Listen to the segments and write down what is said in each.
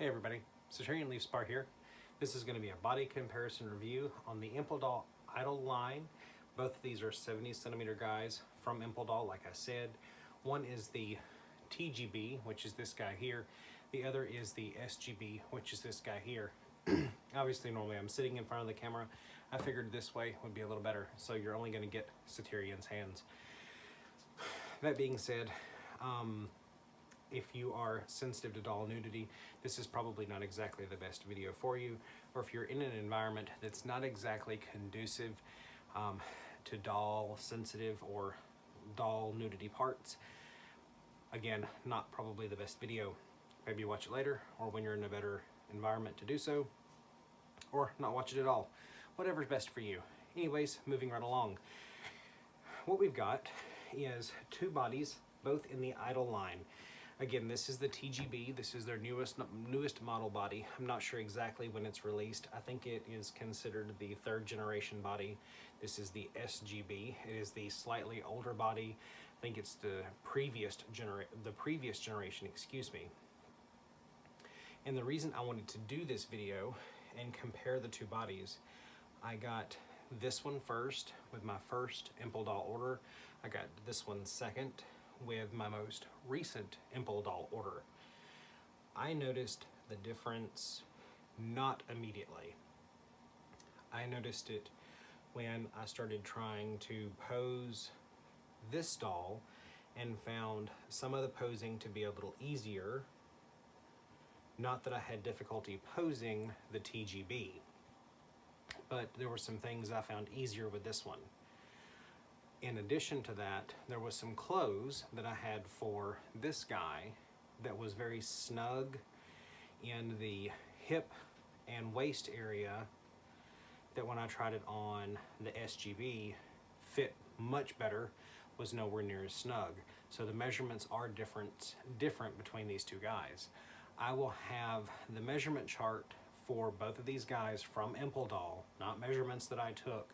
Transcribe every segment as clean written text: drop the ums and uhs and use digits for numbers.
Hey everybody, Saturnian Leaf Spar here. This is going to be a body comparison review on the Impldoll idle line. Both of these are 70 centimeter guys from Impldoll, like I said. One is the TGB, which is this guy here. The other is the SGB, which is this guy here. Obviously, normally I'm sitting in front of the camera. I figured this way would be a little better, so you're only going to get Saturnian's hands. That being said, if you are sensitive to doll nudity, this is probably not exactly the best video for you. Or if you're in an environment that's not exactly conducive to doll sensitive or doll nudity parts, again, not probably the best video. Maybe watch it later, or when you're in a better environment to do so, or not watch it at all. Whatever's best for you. Anyways, moving right along. What we've got is two bodies, both in the idle line. Again, this is the TGB. This is their newest model body. I'm not sure exactly when it's released. I think it is considered the third generation body. This is the SGB. It is the slightly older body. I think it's the previous generation, excuse me. And the reason I wanted to do this video and compare the two bodies, I got this one first with my first Impldoll order. I got this one second with my most recent Impldoll order. I noticed the difference not immediately. I noticed it when I started trying to pose this doll and found some of the posing to be a little easier. Not that I had difficulty posing the TGB, but there were some things I found easier with this one. In addition to that, there was some clothes that I had for this guy that was very snug in the hip and waist area that when I tried it on the SGB fit much better, was nowhere near as snug. So the measurements are different between these two guys. I will have the measurement chart for both of these guys from Impldoll, not measurements that I took,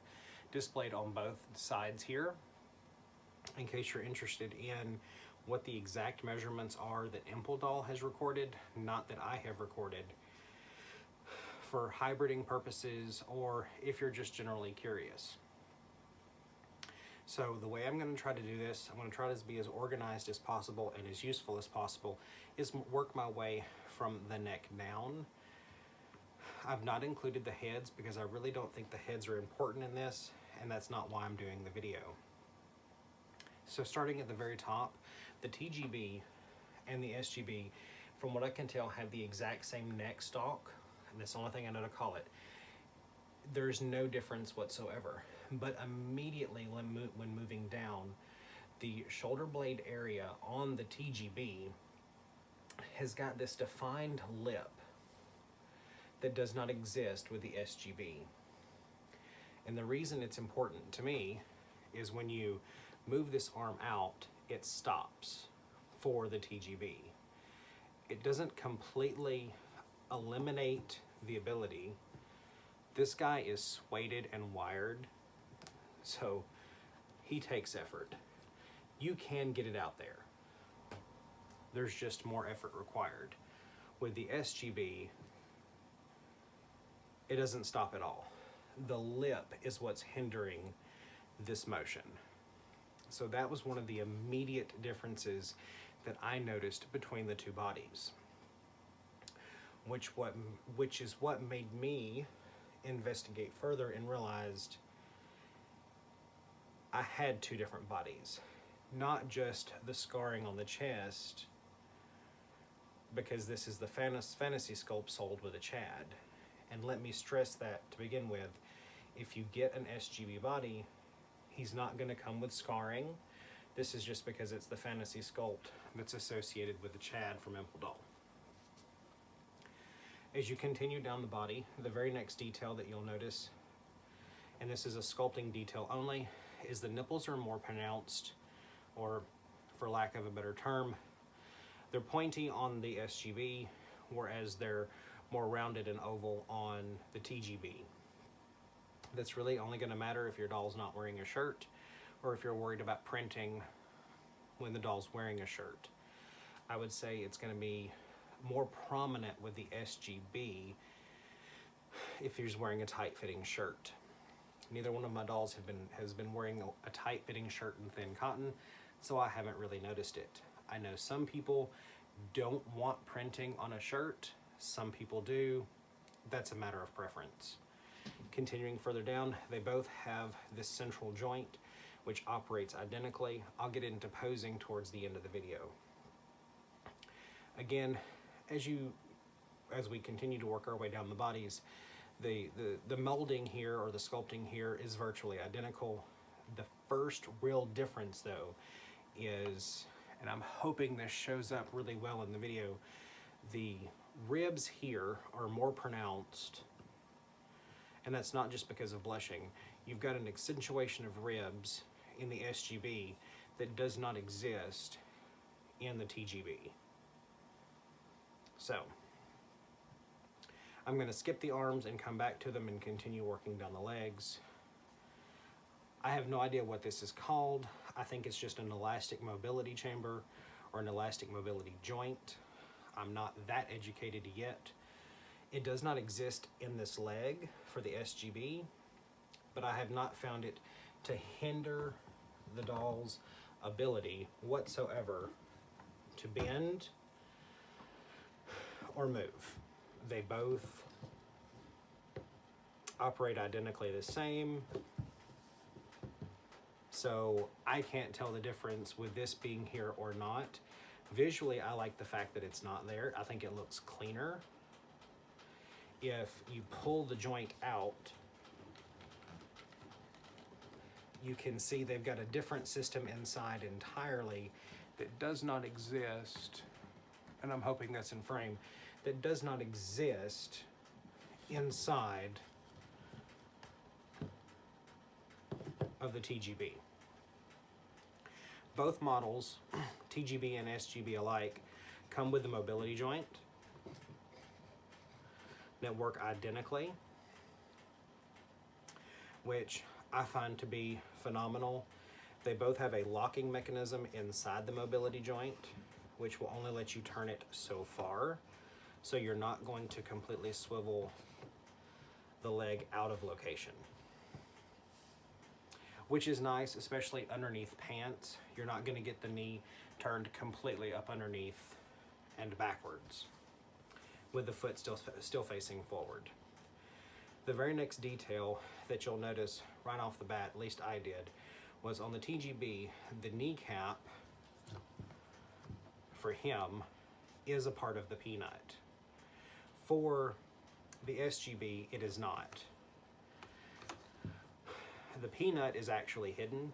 displayed on both sides here, in case you're interested in what the exact measurements are that Impldoll has recorded, not that I have recorded, for hybriding purposes, or if you're just generally curious. So the way I'm going to try to do this, I'm going to try to be as organized as possible and as useful as possible, is work my way from the neck down. I've not included the heads because I really don't think the heads are important in this, and that's not why I'm doing the video. So starting at the very top, the TGB and the SGB, from what I can tell, have the exact same neck stalk, and that's the only thing I know to call it. There's no difference whatsoever, but immediately when moving down, the shoulder blade area on the TGB has got this defined lip that does not exist with the SGB. And the reason it's important to me is when you move this arm out, it stops for the TGB. It doesn't completely eliminate the ability. This guy is suede and wired, so he takes effort. You can get it out there. There's just more effort required. With the SGB, it doesn't stop at all. The lip is what's hindering this motion. So that was one of the immediate differences that I noticed between the two bodies, which is what made me investigate further and realized I had two different bodies, not just the scarring on the chest, because this is the fantasy sculpt sold with a Chad. And let me stress that to begin with, if you get an SGB body, he's not going to come with scarring. This is just because it's the fantasy sculpt that's associated with the Chad from Impldoll. As you continue down the body, the very next detail that you'll notice, and this is a sculpting detail only, is the nipples are more pronounced, or for lack of a better term, they're pointy on the SGB, whereas they're more rounded and oval on the TGB. That's really only going to matter if your doll's not wearing a shirt, or if you're worried about printing when the doll's wearing a shirt. I would say it's going to be more prominent with the SGB if he's wearing a tight-fitting shirt. Neither one of my dolls has been wearing a tight-fitting shirt in thin cotton, so I haven't really noticed it. I know some people don't want printing on a shirt. Some people do. That's a matter of preference. Continuing further down, they both have this central joint, which operates identically. I'll get into posing towards the end of the video. Again, as we continue to work our way down the bodies, the molding here, or the sculpting here, is virtually identical. The first real difference though is, and I'm hoping this shows up really well in the video, the ribs here are more pronounced, and that's not just because of blushing. You've got an accentuation of ribs in the SGB that does not exist in the TGB. So I'm going to skip the arms and come back to them and continue working down the legs. I have no idea what this is called. I think it's just an elastic mobility chamber or an elastic mobility joint. I'm not that educated yet. It does not exist in this leg for the SGB, but I have not found it to hinder the doll's ability whatsoever to bend or move. They both operate identically the same, so I can't tell the difference with this being here or not. Visually, I like the fact that it's not there. I think it looks cleaner. If you pull the joint out, you can see they've got a different system inside entirely that does not exist, and I'm hoping that's in frame, that does not exist inside of the TGB. Both models, TGB and SGB alike, come with the mobility joint that work identically, which I find to be phenomenal. They both have a locking mechanism inside the mobility joint, which will only let you turn it so far, so you're not going to completely swivel the leg out of location, which is nice, especially underneath pants. You're not going to get the knee turned completely up underneath and backwards, with the foot still facing forward. The very next detail that you'll notice right off the bat, at least I did, was on the TGB, the kneecap for him is a part of the peanut. For the SGB, it is not. The peanut is actually hidden.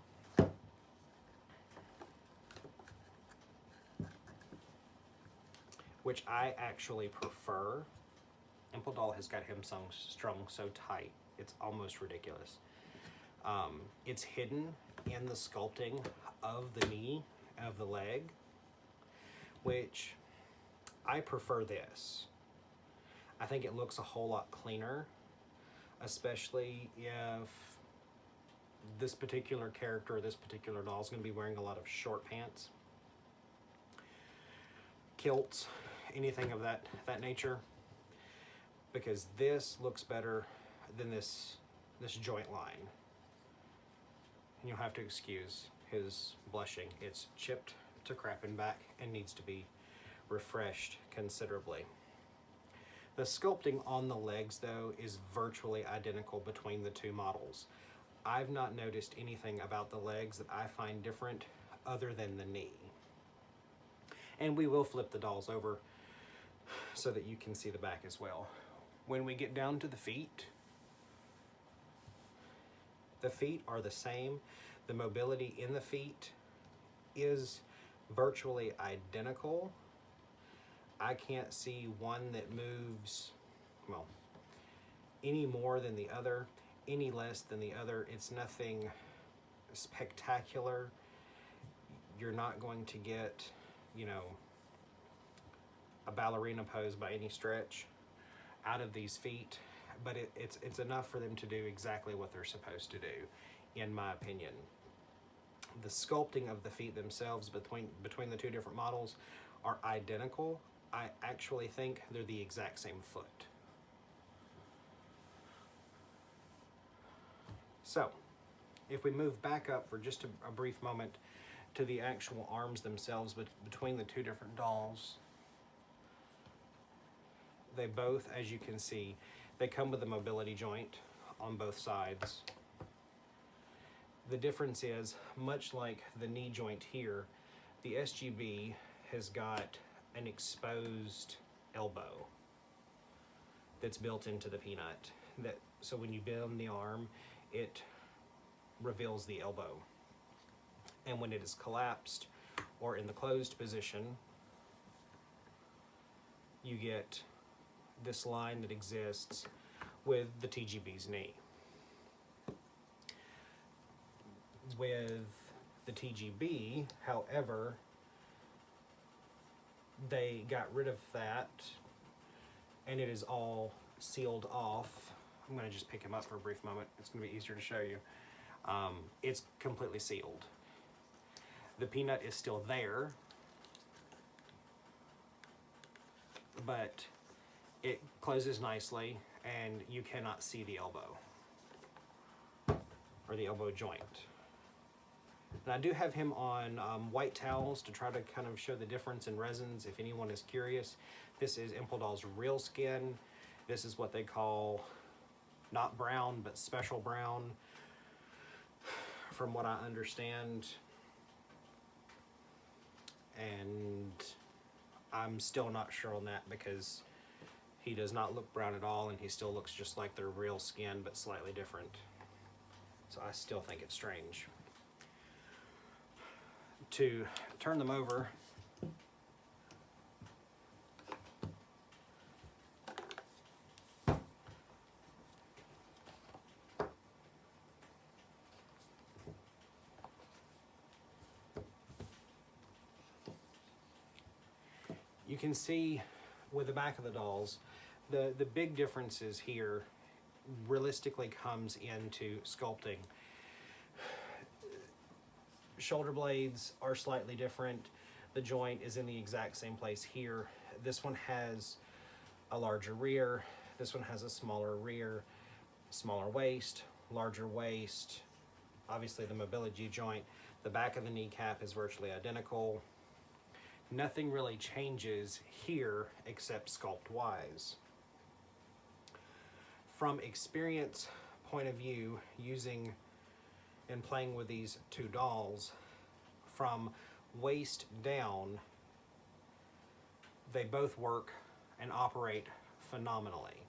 Which I actually prefer. Impldoll has got him strung so tight, it's almost ridiculous. It's hidden in the sculpting of the knee, of the leg, which I prefer this. I think it looks a whole lot cleaner, especially if this particular character, this particular doll is going to be wearing a lot of short pants, kilts, anything of that nature, because this looks better than this joint line. And you'll have to excuse his blushing. It's chipped to crap and back and needs to be refreshed considerably. The sculpting on the legs, though, is virtually identical between the two models. I've not noticed anything about the legs that I find different other than the knee. And we will flip the dolls over so that you can see the back as well. When we get down to the feet are the same. The mobility in the feet is virtually identical. I can't see one that moves, well, any more than the other, any less than the other. It's nothing spectacular. You're not going to get, you know, a ballerina pose by any stretch out of these feet, but it's enough for them to do exactly what they're supposed to do, in my opinion. The sculpting of the feet themselves between the two different models are identical. I actually think they're the exact same foot. So, if we move back up for just a brief moment to the actual arms themselves, but between the two different dolls, they both, as you can see, they come with a mobility joint on both sides. The difference is, much like the knee joint here, the SGB has got an exposed elbow that's built into the peanut. So when you bend the arm, it reveals the elbow. And when it is collapsed or in the closed position, you get this line that exists with the TGB's knee. With the TGB, however, they got rid of that and it is all sealed off. I'm going to just pick him up for a brief moment. It's going to be easier to show you. It's completely sealed. The peanut is still there, but it closes nicely and you cannot see the elbow or the elbow joint. And I do have him on white towels to try to kind of show the difference in resins if anyone is curious. This is Impldoll's real skin. This is what they call not brown, but special brown, from what I understand. And I'm still not sure on that because he does not look brown at all and he still looks just like their real skin, but slightly different. So I still think it's strange. To turn them over, you can see with the back of the dolls, the big differences here realistically comes into sculpting. Shoulder blades are slightly different. The joint is in the exact same place here. This one has a larger rear. This one has a smaller rear, smaller waist, larger waist. Obviously the mobility joint. The back of the kneecap is virtually identical. Nothing really changes here except sculpt-wise. From experience point of view, using and playing with these two dolls, from waist down, they both work and operate phenomenally.